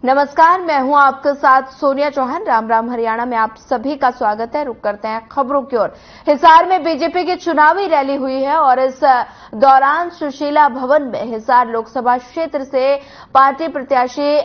नमस्कार, मैं हूं आपके साथ सोनिया चौहान। राम राम हरियाणा में आप सभी का स्वागत है। रुक करते हैं खबरों की ओर। हिसार में बीजेपी की चुनावी रैली हुई है और इस दौरान सुशीला भवन में हिसार लोकसभा क्षेत्र से पार्टी प्रत्याशी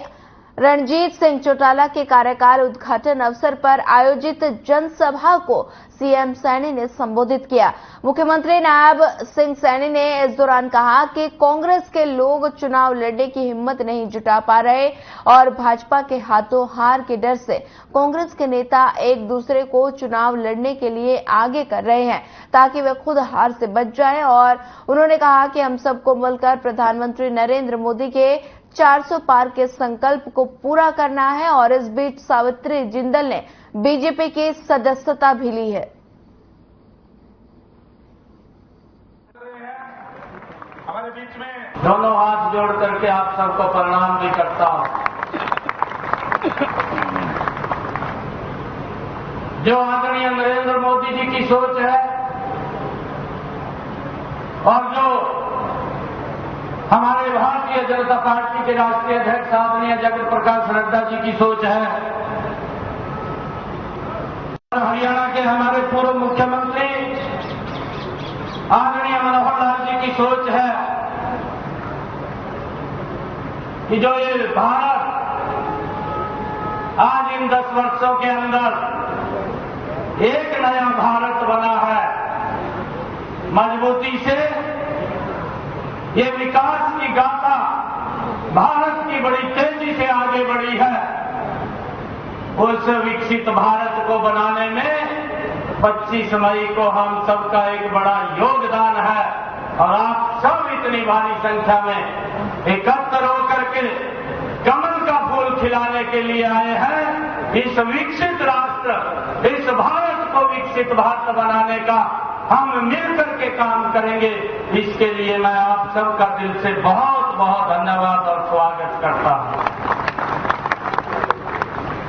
रणजीत सिंह चौटाला के कार्यकाल उद्घाटन अवसर पर आयोजित जनसभा को सीएम सैनी ने संबोधित किया। मुख्यमंत्री नायब सिंह सैनी ने इस दौरान कहा कि कांग्रेस के लोग चुनाव लड़ने की हिम्मत नहीं जुटा पा रहे और भाजपा के हाथों हार के डर से कांग्रेस के नेता एक दूसरे को चुनाव लड़ने के लिए आगे कर रहे हैं ताकि वे खुद हार से बच जाएं। और उन्होंने कहा कि हम सबको मिलकर प्रधानमंत्री नरेंद्र मोदी के 400 पार के संकल्प को पूरा करना है। और इस बीच सावित्री जिंदल ने बीजेपी की सदस्यता भी ली है। हमारे बीच में दोनों हाथ जोड़ करके आप सबको प्रणाम भी करता हूं। जो आदरणीय नरेंद्र मोदी जी की सोच है और जो हमारे भारतीय जनता पार्टी के राष्ट्रीय अध्यक्ष आदरणीय जगत प्रकाश नड्डा जी की सोच है और हरियाणा के हमारे पूर्व मुख्यमंत्री आदरणीय मनोहर लाल जी की सोच है कि जो ये भारत आज इन 10 वर्षों के अंदर एक नया भारत बना है, मजबूती से ये विकास की गाथा भारत की बड़ी तेजी से आगे बढ़ी है। उस विकसित भारत को बनाने में 25 मई को हम सबका एक बड़ा योगदान है और आप सब इतनी भारी संख्या में एकत्र होकर के कमल का फूल खिलाने के लिए आए हैं। इस विकसित राष्ट्र, इस भारत को विकसित भारत बनाने का हम मिलकर के काम करेंगे। इसके लिए मैं आप सबका दिल से बहुत बहुत धन्यवाद और स्वागत करता हूं।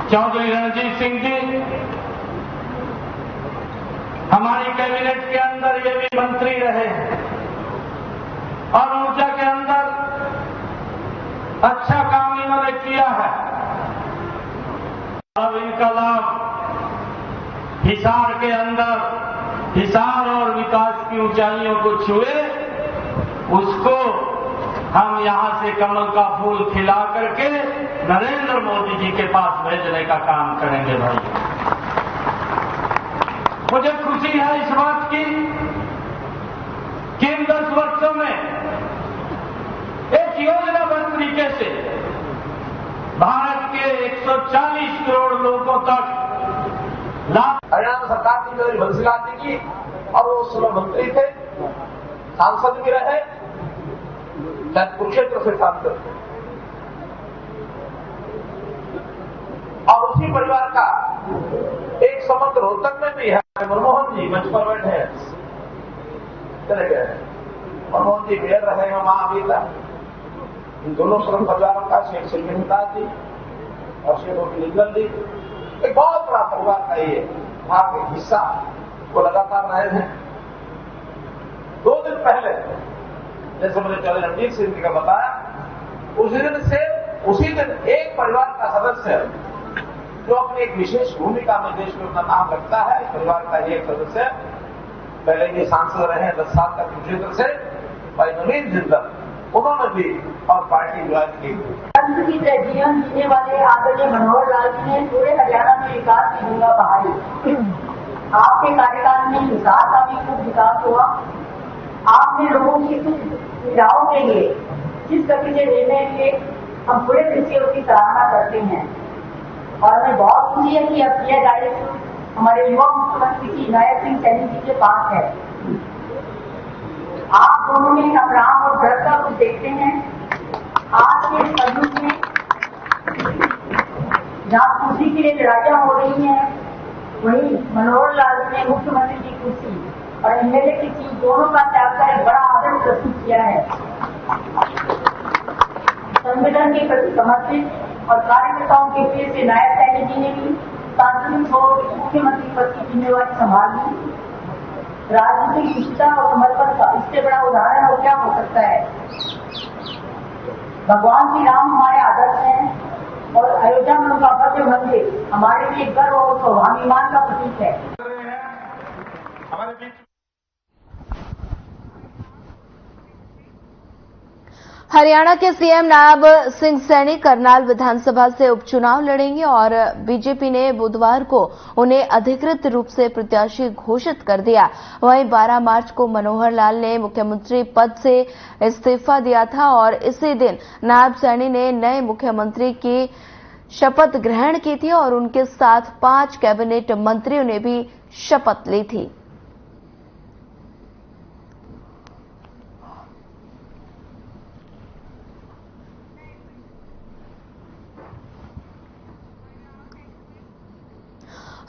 चौधरी रणजीत सिंह जी हमारी कैबिनेट के अंदर ये भी मंत्री रहे और ऊर्जा के अंदर अच्छा काम इन्होंने किया है। अब इनका लाभ हिसार के अंदर हिसार और विकास की ऊंचाइयों को छुए, उसको हम यहां से कमल का फूल खिला करके नरेंद्र मोदी जी के पास भेजने का काम करेंगे। भाई मुझे खुशी है इस बात की कि इन 10 वर्षों में एक योजनाबद्ध तरीके से भारत के 140 करोड़ लोगों तक लाभ। हरियाणा सरकार की चौधरी बंसीलाल जी की और वो उस समय मंत्री थे, सांसद भी रहे, शायद कुरुक्षेत्र से सांसद थे और उसी परिवार का एक संबंध रोहतक में भी है। मनमोहन जी मंच पर बैठे हैं, चले गए हैं। मनमोहन जी मेयर रहे हैं वहां अभी तक। इन दोनों श्रम परिवारों का शेख सिलमिनदास जी और शेख निगल जी एक बहुत बड़ा परिवार का ये भाग हिस्सा वो लगातार रहे हैं। 2 दिन पहले जैसे मैंने चौधरी रणजीत सिंह जी का बताया, उसी दिन एक परिवार का सदस्य जो अपनी एक विशेष भूमिका में देश में अपना नाम रखता है, इस परिवार का एक सदस्य पहले ये सांसद रहे हैं 10 साल तक क्षेत्र से, भाई नवीन जिंदल, उन्होंने भी और पार्टी ज्वाइन की। की जीवन जीने वाले आदरणीय मनोहर लाल जी ने पूरे हरियाणा में विकास की गंगा बहाई। आपके कार्यकाल में हिसार का भी खूब विकास हुआ। आपने लोगों की सुविधाओं के लिए जिस गति से निर्णय लिए, हम पूरे दिल से उसकी सराहना करते हैं और हमें बहुत खुशी है कि अब यह दायित्व हमारे युवा मुख्यमंत्री जी नायब सिंह सैनी जी के पास है। आप दोनों में अपराध और दृढ़ता को देखते हैं। आज के युग में जहाँ कुर्सी के लिए लड़ाइयां हो रही हैं, वहीं मनोहर लाल ने मुख्यमंत्री की कुर्सी और एमएलए की सीट दोनों का त्याग कर एक बड़ा आदर प्रस्तुत किया है। संगठन के प्रति समर्पित और कार्यकर्ताओं के प्रिय से नायब सैनी जी ने भी सांसद छोड़ मुख्यमंत्री पद की जिम्मेवारी संभाल ली। राजनीतिक निष्ठा और समर्पण का इससे बड़ा उदाहरण और क्या हो सकता है। भगवान श्री राम हमारे आदर्श हैं। और अयोध्या में उनका भव्य मंदिर हमारे लिए गर्व और स्वाभिमान का प्रतीक है। हरियाणा के सीएम नायब सिंह सैनी करनाल विधानसभा से उपचुनाव लड़ेंगे और बीजेपी ने बुधवार को उन्हें अधिकृत रूप से प्रत्याशी घोषित कर दिया। वहीं 12 मार्च को मनोहर लाल ने मुख्यमंत्री पद से इस्तीफा दिया था और इसी दिन नायब सैनी ने नए मुख्यमंत्री की शपथ ग्रहण की थी और उनके साथ 5 कैबिनेट मंत्रियों ने भी शपथ ली थी।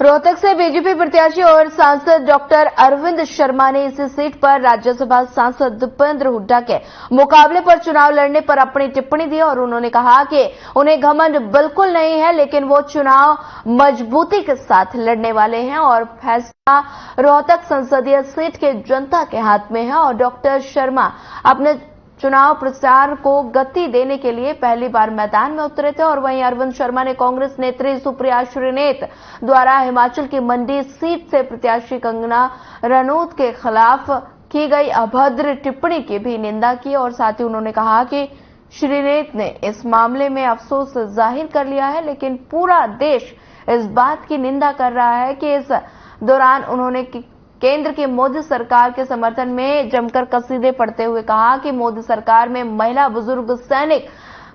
रोहतक से बीजेपी प्रत्याशी और सांसद डॉक्टर अरविंद शर्मा ने इसी सीट पर राज्यसभा सांसद दीपेंद्र हुड्डा के मुकाबले पर चुनाव लड़ने पर अपनी टिप्पणी दी और उन्होंने कहा कि उन्हें घमंड बिल्कुल नहीं है, लेकिन वो चुनाव मजबूती के साथ लड़ने वाले हैं और फैसला रोहतक संसदीय सीट के जनता के हाथ में है। और डॉक्टर शर्मा अपने चुनाव प्रचार को गति देने के लिए पहली बार मैदान में उतरे थे। और वहीं अरविंद शर्मा ने कांग्रेस नेत्री सुप्रिया श्रीनेत द्वारा हिमाचल की मंडी सीट से प्रत्याशी कंगना रनौत के खिलाफ की गई अभद्र टिप्पणी की भी निंदा की और साथ ही उन्होंने कहा कि श्रीनेत ने इस मामले में अफसोस जाहिर कर लिया है, लेकिन पूरा देश इस बात की निंदा कर रहा है कि इस दौरान उन्होंने केंद्र की मोदी सरकार के समर्थन में जमकर कसीदे पढ़ते हुए कहा कि मोदी सरकार में महिला, बुजुर्ग, सैनिक,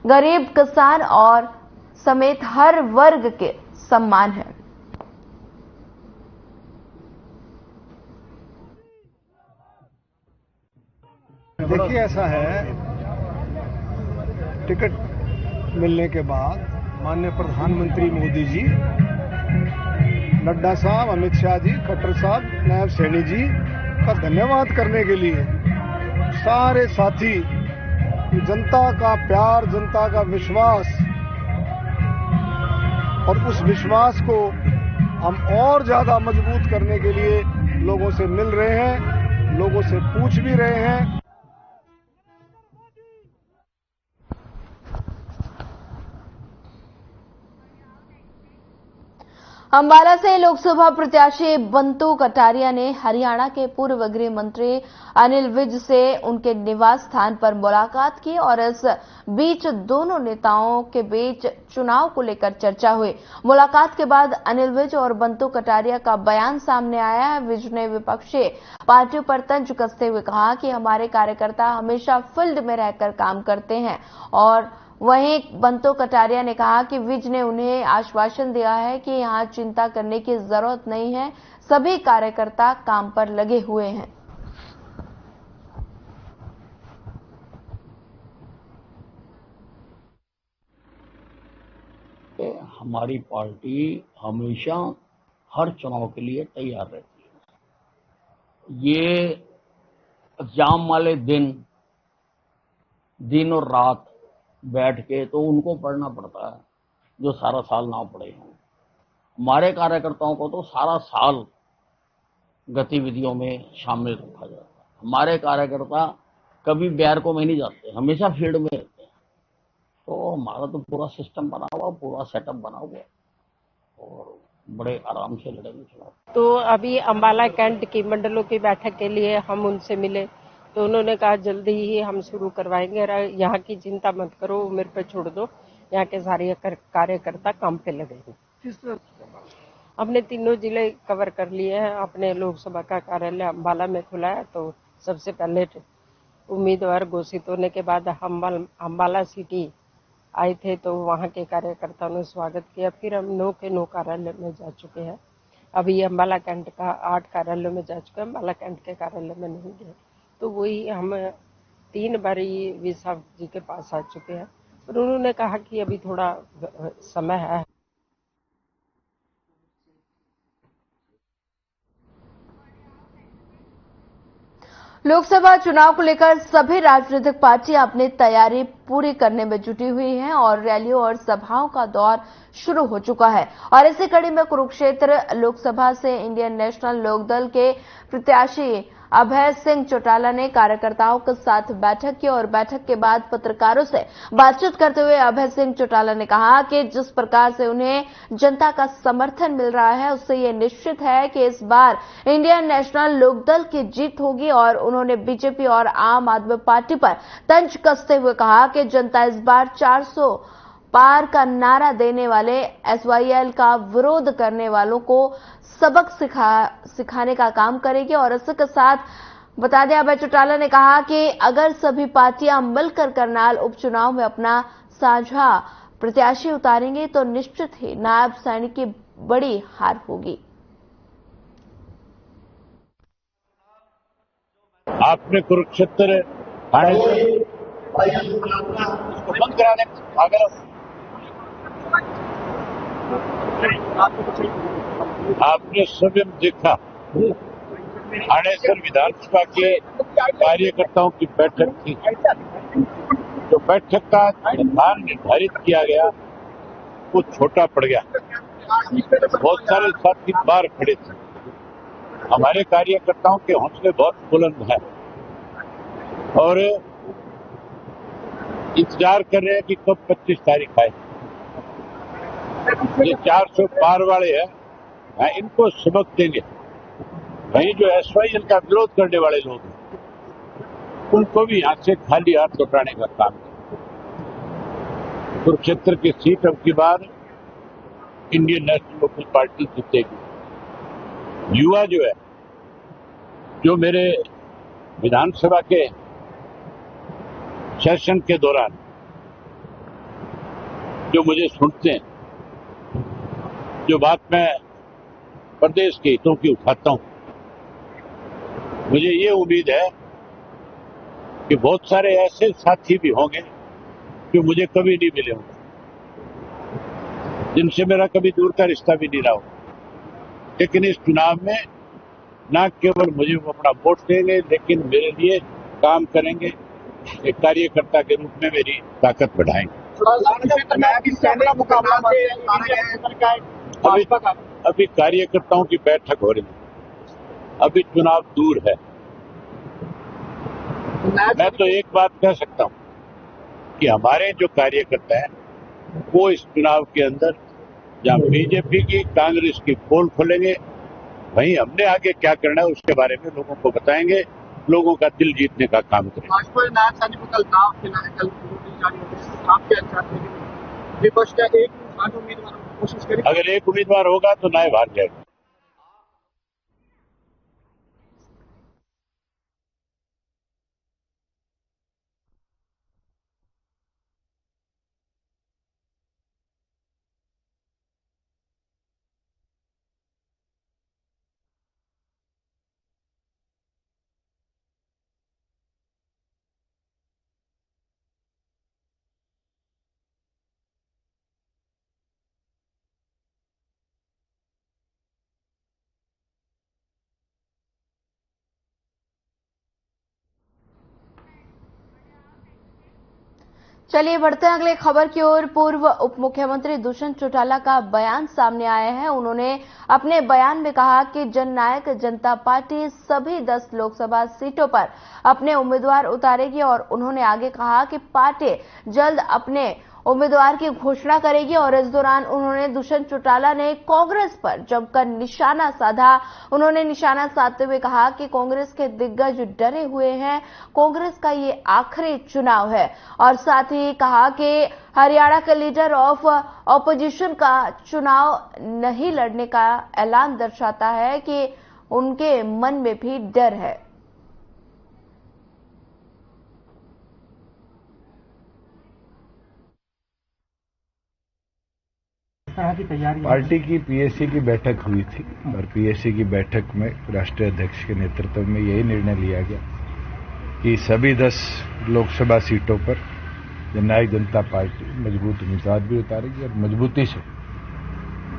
गरीब, किसान और समेत हर वर्ग के सम्मान है। देखिए, ऐसा है, टिकट मिलने के बाद माननीय प्रधानमंत्री मोदी जी, नड्डा साहब, अमित शाह जी, खट्टर साहब, नायब सैनी जी का धन्यवाद करने के लिए सारे साथी, जनता का प्यार, जनता का विश्वास, और उस विश्वास को हम और ज्यादा मजबूत करने के लिए लोगों से मिल रहे हैं, लोगों से पूछ भी रहे हैं। अंबाला से लोकसभा प्रत्याशी बंतु कटारिया ने हरियाणा के पूर्व गृह मंत्री अनिल विज से उनके निवास स्थान पर मुलाकात की और इस बीच दोनों नेताओं के बीच चुनाव को लेकर चर्चा हुई। मुलाकात के बाद अनिल विज और बंतु कटारिया का बयान सामने आया है। विज ने विपक्षी पार्टियों पर तंज कसते हुए कहा कि हमारे कार्यकर्ता हमेशा फील्ड में रहकर काम करते हैं और वहीं बंतु कटारिया ने कहा कि विज ने उन्हें आश्वासन दिया है कि यहां चिंता करने की जरूरत नहीं है, सभी कार्यकर्ता काम पर लगे हुए हैं। हमारी पार्टी हमेशा हर चुनाव के लिए तैयार रहती है। ये एग्जाम वाले दिन और रात बैठ के तो उनको पढ़ना पड़ता है जो सारा साल ना पढ़े हों। हमारे कार्यकर्ताओं को तो सारा साल गतिविधियों में शामिल रखा जाता है। हमारे कार्यकर्ता कभी बैरकों में नहीं जाते, हमेशा फील्ड में रहते हैं। तो हमारा तो पूरा सिस्टम बना हुआ, पूरा सेटअप बना हुआ और बड़े आराम से लड़ेंगे चुनाव। तो अभी अंबाला कैंट की मंडलों की बैठक के लिए हम उनसे मिले तो उन्होंने कहा जल्दी ही हम शुरू करवाएंगे, यहाँ की चिंता मत करो, मेरे पे छोड़ दो, यहाँ के सारे कार्यकर्ता काम पे लगे हैं। हमने तीनों जिले कवर कर लिए हैं। अपने लोकसभा का कार्यालय अंबाला में खुला है, तो सबसे पहले उम्मीदवार घोषित होने के बाद अंबाला सिटी आए थे तो वहाँ के कार्यकर्ताओं ने स्वागत किया। फिर हम 9 के 9 कार्यालय में जा चुके हैं। अभी अंबाला कैंट का 8 कार्यालयों में जा चुके हैं, अंबाला कैंट के कार्यालय में नहीं गए। तो वही हम 3 बार वी साहब जी के पास आ चुके हैं और उन्होंने कहा कि अभी थोड़ा समय है। लोकसभा चुनाव को लेकर सभी राजनीतिक पार्टियां अपनी तैयारी पूरी करने में जुटी हुई हैं और रैलियों और सभाओं का दौर शुरू हो चुका है। और इसी कड़ी में कुरुक्षेत्र लोकसभा से इंडियन नेशनल लोकदल के प्रत्याशी अभय सिंह चौटाला ने कार्यकर्ताओं के साथ बैठक की और बैठक के बाद पत्रकारों से बातचीत करते हुए अभय सिंह चौटाला ने कहा कि जिस प्रकार से उन्हें जनता का समर्थन मिल रहा है उससे ये निश्चित है कि इस बार इंडियन नेशनल लोकदल की जीत होगी और उन्होंने बीजेपी और आम आदमी पार्टी पर तंज कसते हुए कहा कि जनता इस बार 400 पार का नारा देने वाले एसवाईएल का विरोध करने वालों को सबक सिखाने का काम करेगी। और इसी के साथ बता दें अभय चौटाला ने कहा कि अगर सभी पार्टियां मिलकर करनाल उपचुनाव में अपना साझा प्रत्याशी उतारेंगे तो निश्चित ही नायब सैनिक की बड़ी हार होगी। आपने कुरुक्षेत्र बंद कराने अगर आपने स्वयं देखा थानेसर विधानसभा के कार्यकर्ताओं की बैठक थी। जो बैठक का स्थान निर्धारित किया गया वो छोटा पड़ गया। बहुत सारे साथी बाहर खड़े थे। हमारे कार्यकर्ताओं के हौसले बहुत बुलंद हैं और इंतजार कर रहे हैं कि कब 25 तारीख आए। ये 400 पार वाले हैं, इनको सबक देंगे। वहीं जो एसवाईएल का विरोध करने वाले लोग हैं उनको भी यहां से खाली हाथ लौटाने का काम है। कुरुक्षेत्र की सीट अब की बार इंडियन नेशनल लोकल पार्टी जीतेगी। युवा जो है, जो मेरे विधानसभा के सेशन के दौरान जो मुझे सुनते हैं, जो बात मैं प्रदेश के हितों की उठाता हूं, मुझे ये उम्मीद है कि बहुत सारे ऐसे साथी भी होंगे जो मुझे कभी नहीं मिले होंगे, जिनसे मेरा कभी दूर का रिश्ता भी नहीं रहा हो, लेकिन इस चुनाव में न केवल मुझे वो अपना वोट देंगे लेकिन मेरे लिए काम करेंगे, एक कार्यकर्ता के रूप में मेरी ताकत बढ़ाएंगे। अभी कार्यकर्ताओं की बैठक हो रही है, अभी चुनाव दूर है। मैं तो एक बात कह सकता हूं कि हमारे जो कार्यकर्ता हैं वो इस चुनाव के अंदर जहां बीजेपी की कांग्रेस की पोल खोलेंगे, वहीं हमने आगे क्या करना है उसके बारे में लोगों को बताएंगे, लोगों का दिल जीतने का काम करेंगे। भाजपा ने नायब सैनिक को कल दाव खेला है, कल आपके विपक्ष का एक उम्मीदवार कोशिश करें। अगर एक उम्मीदवार होगा तो नायब हार जाएगा। चलिए बढ़ते हैं अगले खबर की ओर। पूर्व उप मुख्यमंत्री दुष्यंत चौटाला का बयान सामने आया है। उन्होंने अपने बयान में कहा कि जननायक जनता पार्टी सभी 10 लोकसभा सीटों पर अपने उम्मीदवार उतारेगी और उन्होंने आगे कहा कि पार्टी जल्द अपने उम्मीदवार की घोषणा करेगी। और इस दौरान उन्होंने दुष्यंत चौटाला ने कांग्रेस पर जमकर निशाना साधा। उन्होंने निशाना साधते हुए कहा कि कांग्रेस के दिग्गज डरे हुए हैं, कांग्रेस का ये आखिरी चुनाव है। और साथ ही कहा कि हरियाणा के लीडर ऑफ ऑपोजिशन का चुनाव नहीं लड़ने का ऐलान दर्शाता है कि उनके मन में भी डर है। पार्टी की पीएसी की बैठक हुई थी और पीएसी की बैठक में राष्ट्रीय अध्यक्ष के नेतृत्व में यही निर्णय लिया गया कि सभी 10 लोकसभा सीटों पर जननायक जनता पार्टी मजबूत उम्मीदवार भी उतारेगी और मजबूती से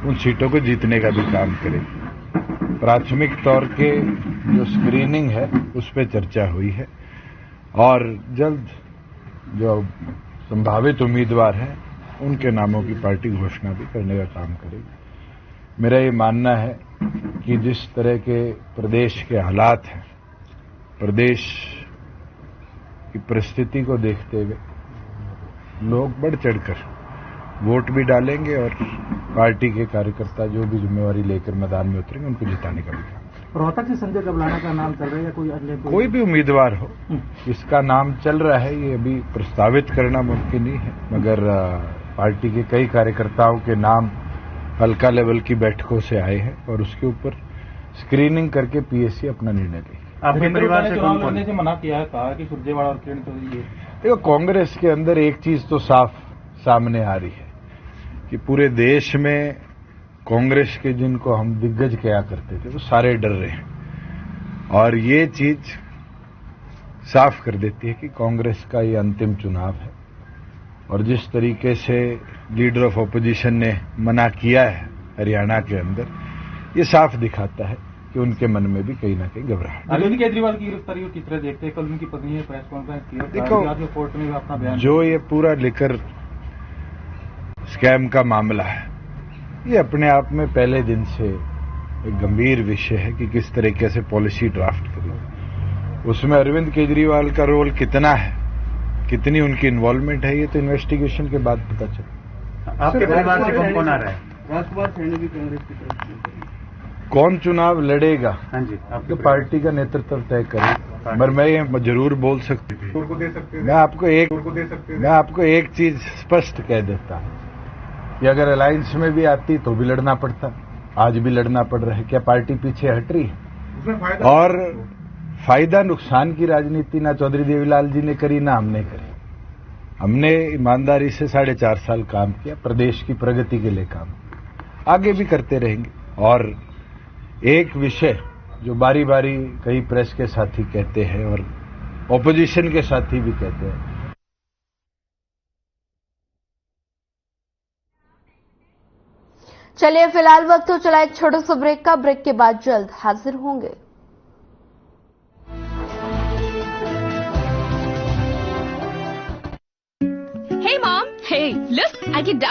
उन सीटों को जीतने का भी काम करेगी। प्राथमिक तौर के जो स्क्रीनिंग है उस पर चर्चा हुई है और जल्द जो संभावित उम्मीदवार हैं उनके नामों की पार्टी घोषणा भी करने का काम करेगी। मेरा ये मानना है कि जिस तरह के प्रदेश के हालात हैं प्रदेश की परिस्थिति को देखते हुए लोग बढ़ चढ़कर वोट भी डालेंगे और पार्टी के कार्यकर्ता जो भी जिम्मेवारी लेकर मैदान में उतरेंगे उनको जिताने का भी काम। रोहतक से संजय गबलाना का नाम चल रहा है या कोई अन्य कोई भी उम्मीदवार हो इसका नाम चल रहा है, ये अभी प्रस्तावित करना मुमकिन नहीं है, मगर पार्टी के कई कार्यकर्ताओं के नाम हल्का लेवल की बैठकों से आए हैं और उसके ऊपर स्क्रीनिंग करके पीएससी अपना निर्णय लेगी। आपके परिवार से चुनाव लड़ने से मना किया है, कहा कि सुरजेवाला और किरण चौधरी। देखो, कांग्रेस के अंदर एक चीज तो साफ सामने आ रही है कि पूरे देश में कांग्रेस के जिनको हम दिग्गज कहा करते थे वो सारे डर रहे हैं और ये चीज साफ कर देती है कि कांग्रेस का ये अंतिम चुनाव है और जिस तरीके से लीडर ऑफ ऑपोजिशन ने मना किया है हरियाणा के अंदर, ये साफ दिखाता है कि उनके मन में भी कहीं ना कहीं घबराहट। अरविंद केजरीवाल की गिरफ्तारी को किस तरह देखते हैं? कल उनकी पत्नी ने प्रेस कॉन्फ्रेंस की, देखो कोर्ट में अपना बयान, जो ये पूरा लेकर स्कैम का मामला है ये अपने आप में पहले दिन से एक गंभीर विषय है कि किस तरीके से पॉलिसी ड्राफ्ट करी, उसमें अरविंद केजरीवाल का रोल कितना है, कितनी उनकी इन्वॉल्वमेंट है, ये तो इन्वेस्टिगेशन के बाद पता चले। आपके परिवार से कौन कौन आ रहा है? राजकुमार सैनी भी कांग्रेस की तरफ। कौन चुनाव लड़ेगा? हाँ जी, तो पार्टी का नेतृत्व तय करे, पर मैं ये जरूर बोल सकती हूँ, मैं आपको एक चीज स्पष्ट कह देता हूँ कि अगर अलायंस में भी आती तो भी लड़ना पड़ता, आज भी लड़ना पड़ रहा है। क्या पार्टी पीछे हट रही है? और फायदा नुकसान की राजनीति ना चौधरी देवीलाल जी ने करी ना हमने करी। हमने ईमानदारी से 4.5 साल काम किया, प्रदेश की प्रगति के लिए काम, आगे भी करते रहेंगे। और एक विषय जो बारी बारी कई प्रेस के साथी कहते हैं और ऑपोजिशन के साथी भी कहते हैं, चलिए फिलहाल वक्त हो चला एक छोटे से ब्रेक का। ब्रेक के बाद जल्द हाजिर होंगे। Hey mom, hey, look, I can download